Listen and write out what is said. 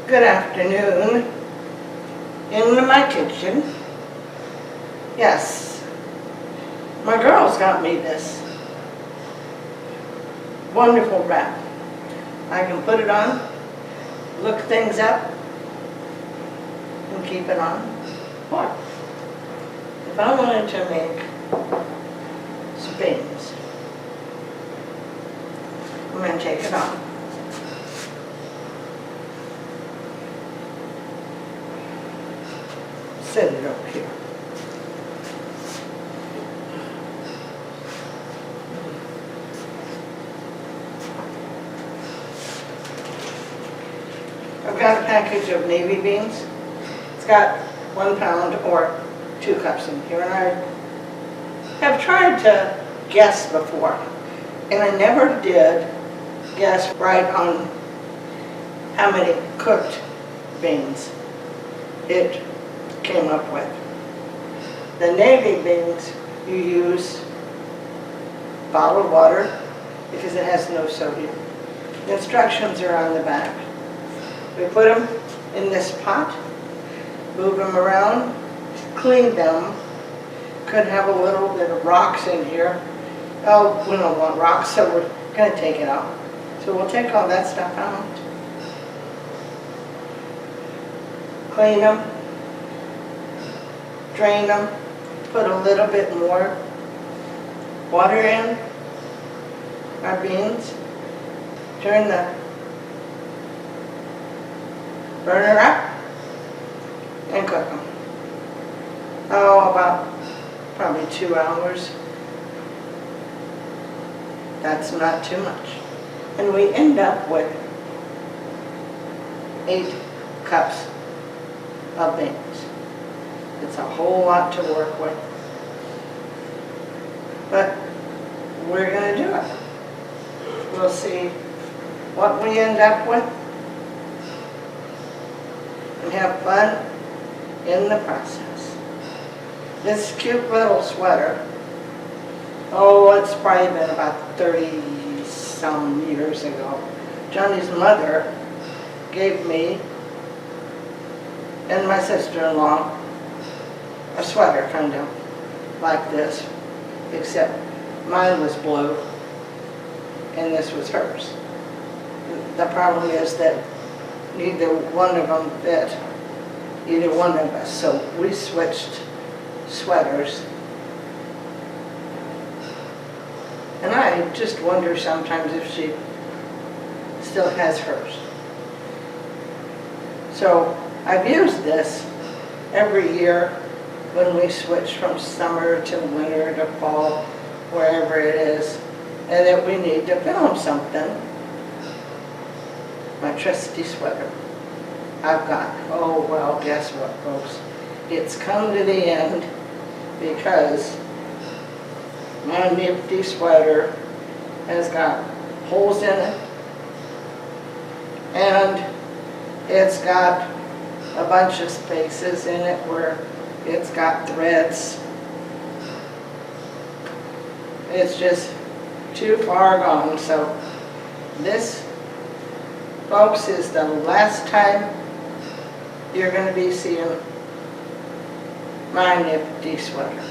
Good afternoon. In my kitchen. Yes, my girls got me this wonderful wrap. I can put it on, look things up, and keep it on. What? If I wanted to make some beans, I'm going to take it on. Set it up here. I've got a package of navy beans. It's got 1 pound or 2 cups in here, and I have tried to guess before, and I never did guess right on how many cooked beans it came up with. The navy beans, you use bottled water because it has no sodium. The instructions are on the back. We put them in this pot, move them around, clean them. Could have a little bit of rocks in here. Oh, we don't want rocks, so we're going to take it out. So we'll take all that stuff out. Clean them. Drain them, put a little bit more water in our beans, turn the burner up, and cook them. Oh, about probably 2 hours. That's not too much. And we end up with 8 cups of beans. It's a whole lot to work with, but we're going to do it. We'll see what we end up with and have fun in the process. This cute little sweater, oh, it's probably been about 30-some years ago. Johnny's mother gave me and my sister-in-law a sweater kind of like this, except mine was blue and this was hers. The problem is that neither one of them fit either one of us, so we switched sweaters. And I just wonder sometimes if she still has hers. So I've used this every year when we switch from summer to winter to fall, wherever it is, and that we need to film something. My trusty sweater I've got. Oh, well, guess what, folks? It's come to the end because my nifty sweater has got holes in it, and it's got a bunch of spaces in it where it's got threads. It's just too far gone. So this, folks, is the last time you're going to be seeing my nifty sweater.